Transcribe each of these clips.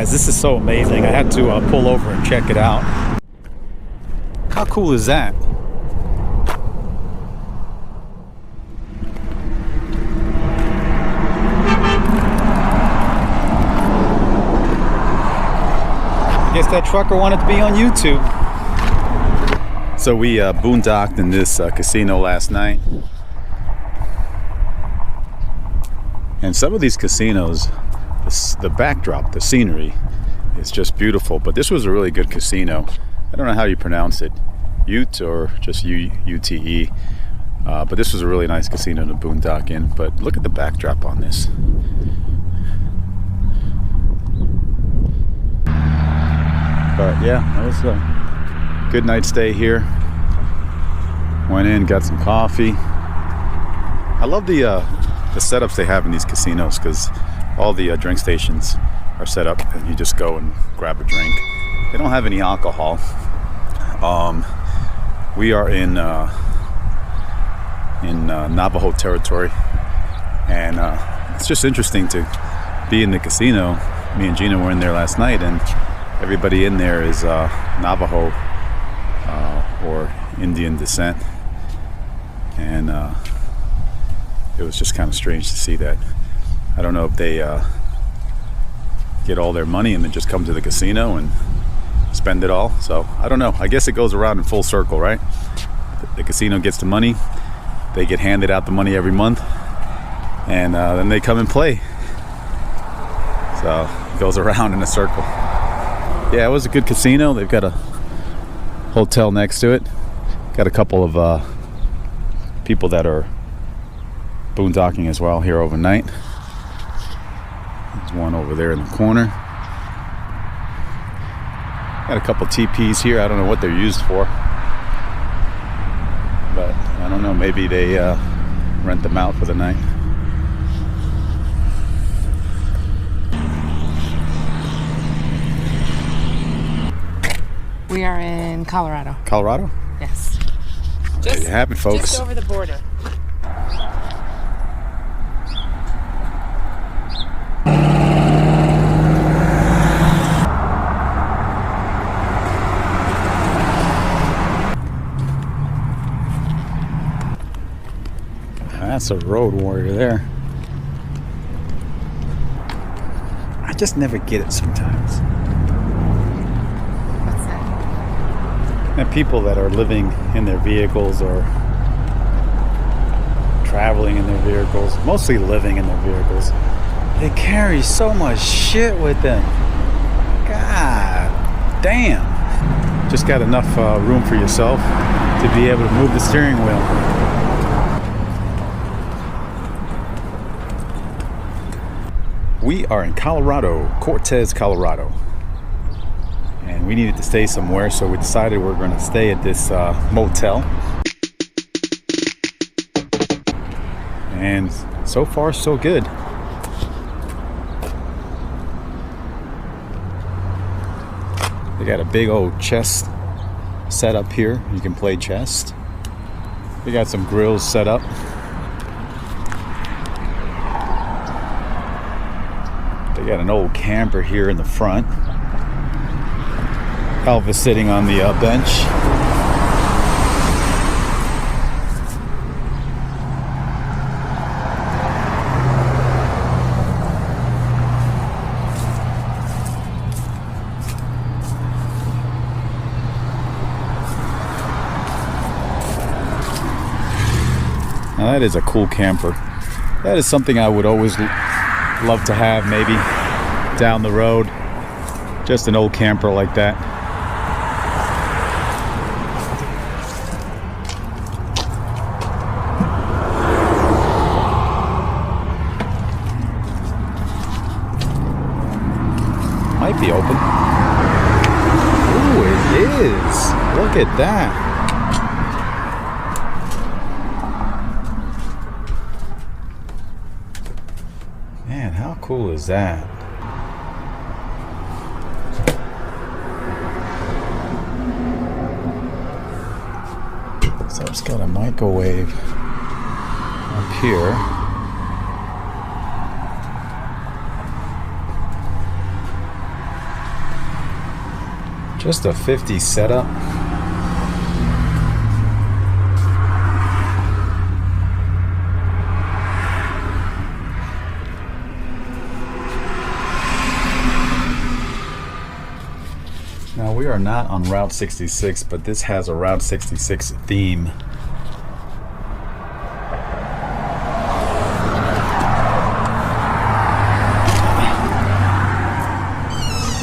guys, this is so amazing. I had to pull over and check it out. How cool is that? I guess that trucker wanted to be on YouTube. So we boondocked in this casino last night. And some of these casinos, the backdrop, the scenery is just beautiful. But this was a really good casino. I don't know how you pronounce it, Ute or just UTE. But this was a really nice casino to boondock in. But look at the backdrop on this. But yeah, that was a good night stay here. Went in, got some coffee. I love the setups they have in these casinos, because all the drink stations are set up and you just go and grab a drink. They don't have any alcohol. We are in Navajo territory, and it's just interesting to be in the casino. Me and Gina were in there last night, and everybody in there is Navajo or Indian descent, and it was just kind of strange to see that. I don't know if they get all their money and then just come to the casino and spend it all. So I don't know. I guess it goes around in full circle, right? The casino gets the money, they get handed out the money every month, and then they come and play. So it goes around in a circle. Yeah, it was a good casino. They've got a hotel next to it. Got a couple of people that are boondocking as well here overnight. There's one over there in the corner. Got a couple teepees here. I don't know what they're used for, but I don't know, maybe they rent them out for the night. We are in Colorado. Colorado? Yes. There you have it, folks. Just over the border. That's a road warrior there. I just never get it sometimes. What's that? And people that are living in their vehicles or traveling in their vehicles, mostly living in their vehicles, they carry so much shit with them. God damn. Just got enough room for yourself to be able to move the steering wheel. We are in Colorado, Cortez, Colorado. And we needed to stay somewhere, so we decided we're going to stay at this motel. And so far, so good. They got a big old chess set up here. You can play chess. They got some grills set up. They got an old camper here in the front. Elvis sitting on the bench. Now that is a cool camper. That is something I would always love to have, maybe down the road. Just an old camper like that. Might be open. Ooh, it is. Look at that. Man, how cool is that? So it's got a microwave up here. Just a 50 setup. Now we are not on Route 66, but this has a Route 66 theme.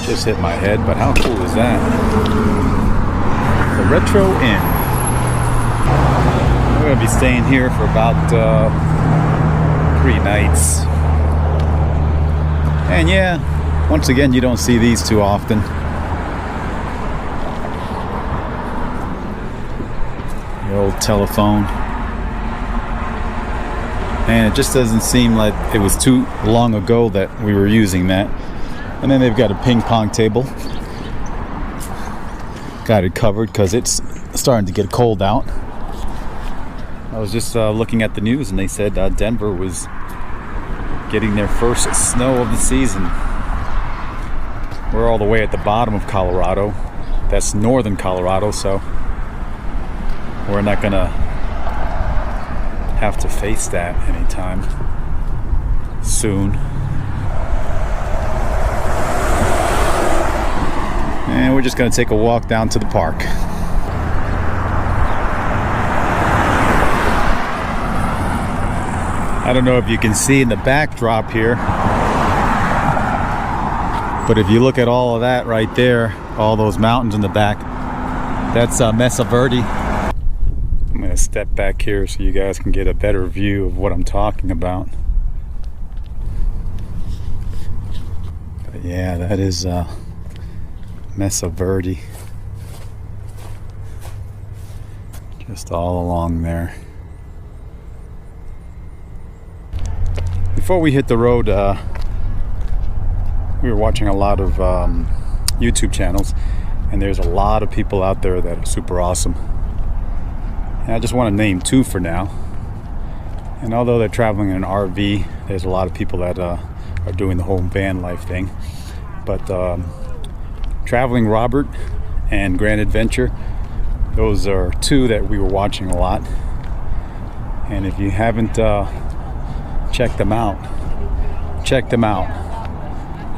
Just hit my head, but how cool is that? The Retro Inn. We're gonna be staying here for about 3 nights. And yeah, once again, you don't see these too often. The old telephone. And it just doesn't seem like it was too long ago that we were using that. And then they've got a ping pong table. Got it covered because it's starting to get cold out. I was just looking at the news and they said Denver was getting their first snow of the season. We're all the way at the bottom of Colorado. That's northern Colorado, so we're not gonna have to face that anytime soon. And we're just gonna take a walk down to the park. I don't know if you can see in the backdrop here, but if you look at all of that right there, all those mountains in the back, that's Mesa Verde. I'm gonna step back here so you guys can get a better view of what I'm talking about. But yeah, that is Mesa Verde. Just all along there. Before we hit the road, we were watching a lot of YouTube channels, and there's a lot of people out there that are super awesome. And I just want to name 2 for now. And although they're traveling in an RV, there's a lot of people that are doing the whole van life thing. But Traveling Robert and Grand Adventure, those are 2 that we were watching a lot. And if you haven't checked them out, check them out.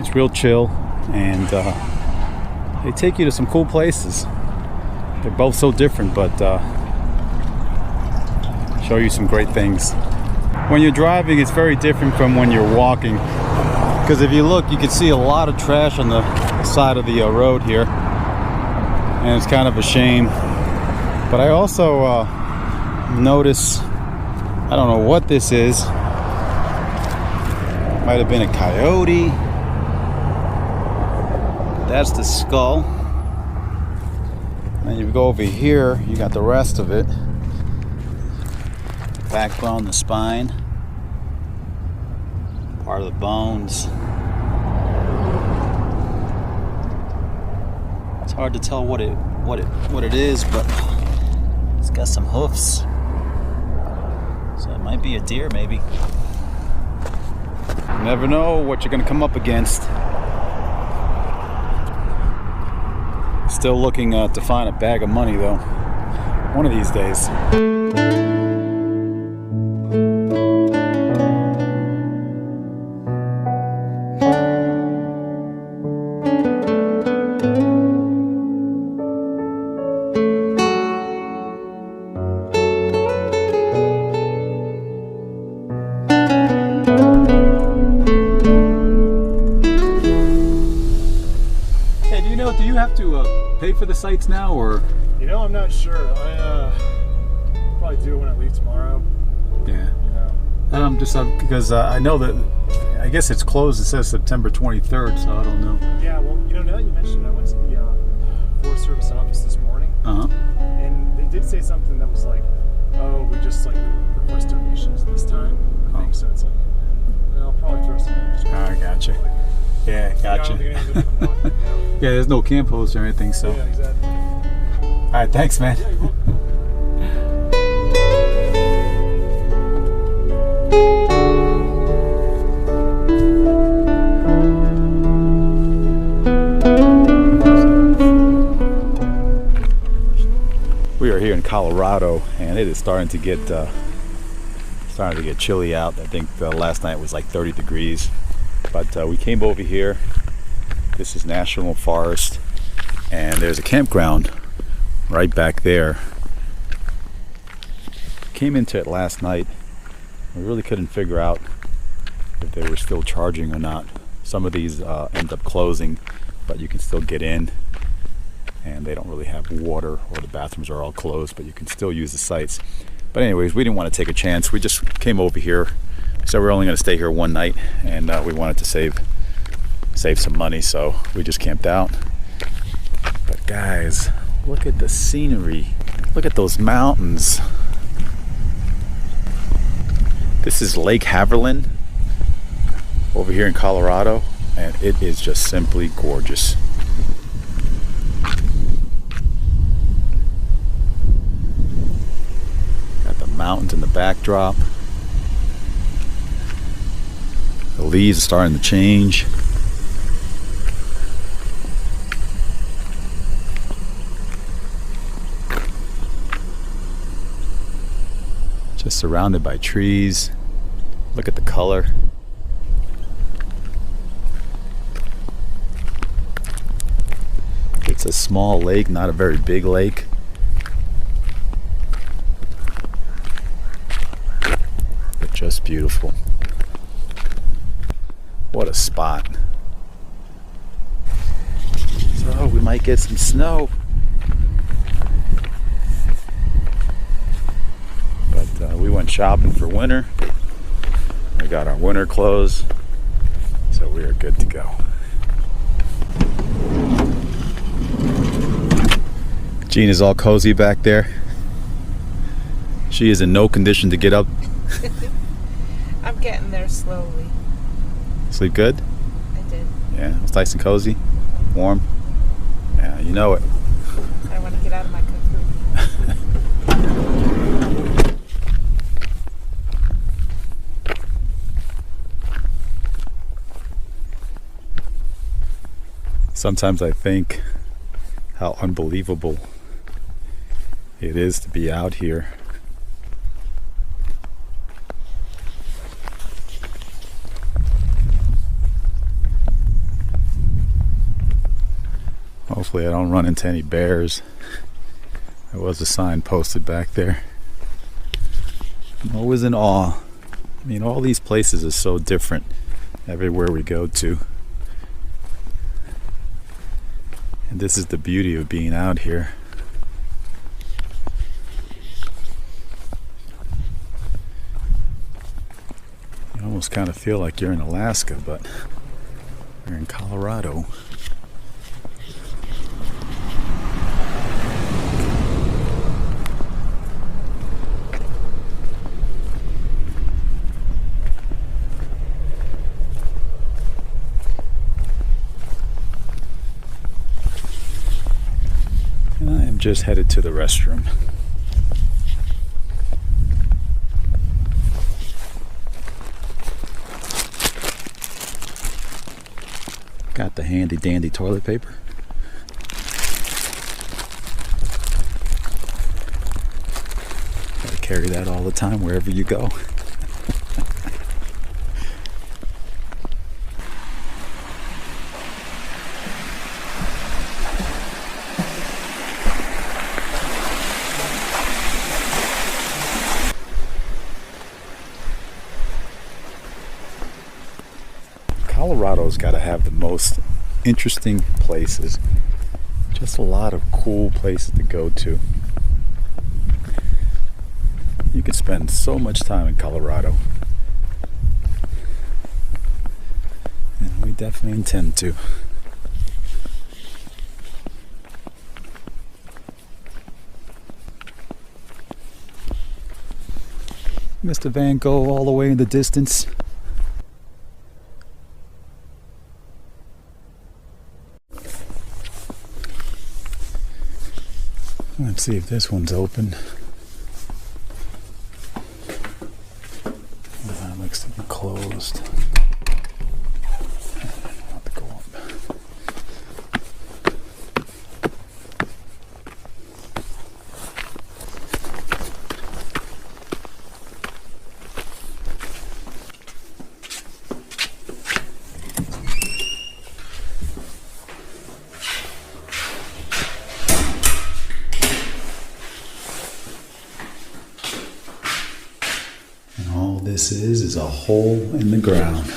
It's real chill, and they take you to some cool places. They're both so different, but show you some great things. When you're driving, it's very different from when you're walking, because if you look, you can see a lot of trash on the side of the road here, and it's kind of a shame. But I also notice, I don't know what this is, might have been a coyote. That's the skull. And you go over here, you got the rest of it. Backbone, the spine, part of the bones. It's hard to tell what it is, but it's got some hoofs. So it might be a deer, maybe. You never know what you're gonna come up against. Still looking to find a bag of money though, one of these days. Do you have to pay for the sites now, or? You know, I'm not sure. I probably do it when I leave tomorrow. Yeah. You know. Just because I know that I guess it's closed. It says September 23rd, so I don't know. Yeah. Well, you know, now that you mentioned, I went to the Forest Service office this morning. And they did say something that was like, "Oh, we just like request donations this time." I think so. It's like, I'll probably throw some in. I gotcha. Yeah, gotcha. Yeah, there's no camp host or anything, so. Yeah, exactly. All right, thanks, man. Yeah, you're welcome. Colorado, and it is starting to get chilly out. I think last night was like 30 degrees, but we came over here. This is National Forest, and there's a campground right back there. Came into it last night. We really couldn't figure out if they were still charging or not. Some of these end up closing, but you can still get in, and they don't really have water, or the bathrooms are all closed, but you can still use the sites. But anyways, we didn't want to take a chance. We just came over here. So we're only going to stay here one night, and we wanted to save some money, so we just camped out. But guys, look at the scenery. Look at those mountains. This is Lake Haviland over here in Colorado, and it is just simply gorgeous. Got the mountains in the backdrop. The leaves are starting to change. Just surrounded by trees. Look at the color. It's a small lake, not a very big lake. But just beautiful. What a spot. So we might get some snow. But we went shopping for winter. We got our winter clothes, so we are good to go. Jean is all cozy back there. She is in no condition to get up. I'm getting there slowly. Sleep good? I did. Yeah, it's nice and cozy, warm. Yeah, you know it. I want to get out of my cocoon. Sometimes I think how unbelievable it is to be out here. Hopefully I don't run into any bears. There was a sign posted back there. I'm always in awe. I mean, all these places are so different everywhere we go to. And this is the beauty of being out here. You almost kind of feel like you're in Alaska, but you're in Colorado. I am just headed to the restroom. Got the handy dandy toilet paper. Gotta carry that all the time wherever you go. Colorado's got to have the most interesting places. Just a lot of cool places to go to. You can spend so much time in Colorado. And we definitely intend to. Mr. Vanngo all the way in the distance. Let's see if this one's open. That looks to be closed. I'll have to go up. this is a hole in the ground.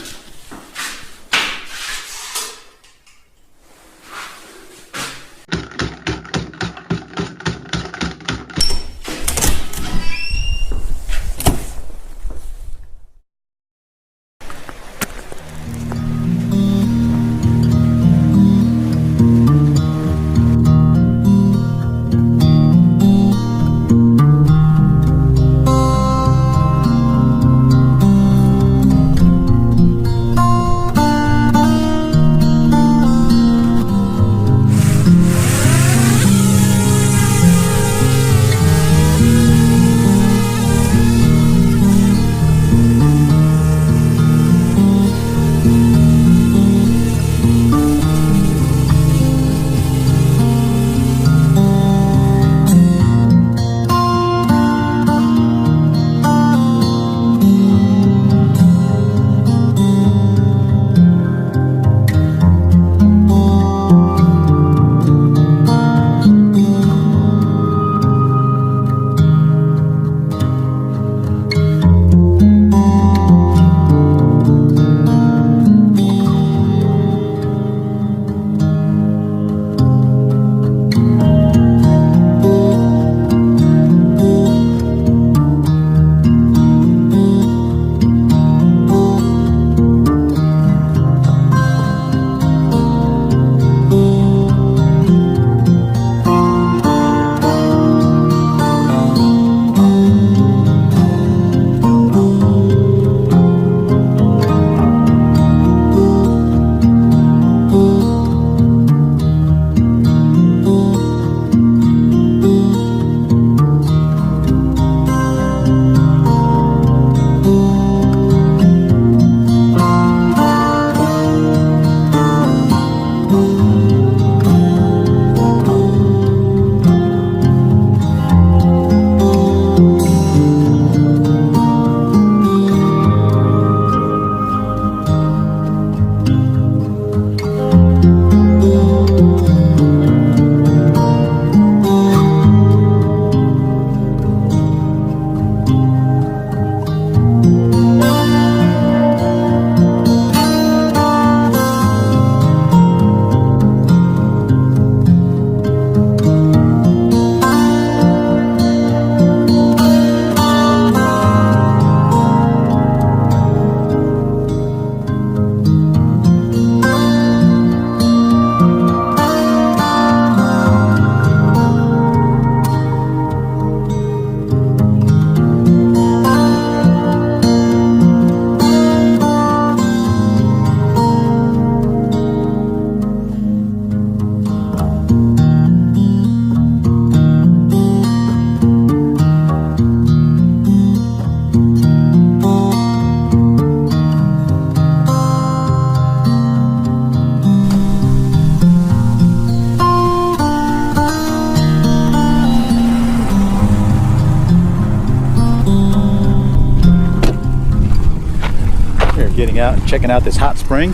Getting out and checking out this hot spring.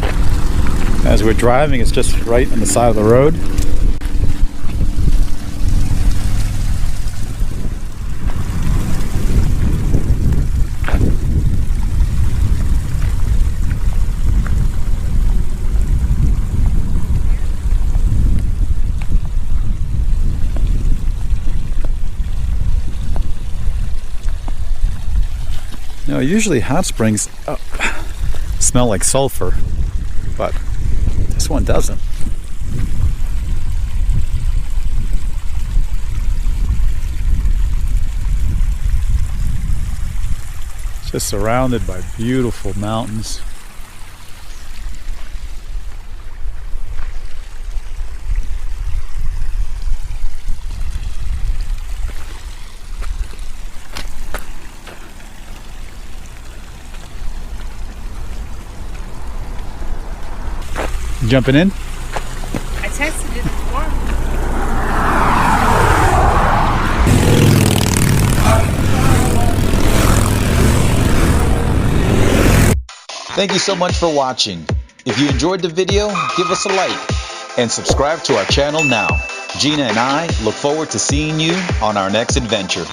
As we're driving, it's just right on the side of the road. Now, usually hot springs smell like sulfur, but this one doesn't. It's just surrounded by beautiful mountains. Jumping in? I tested it before. Thank you so much for watching. If you enjoyed the video, give us a like and subscribe to our channel now. Gina and I look forward to seeing you on our next adventure.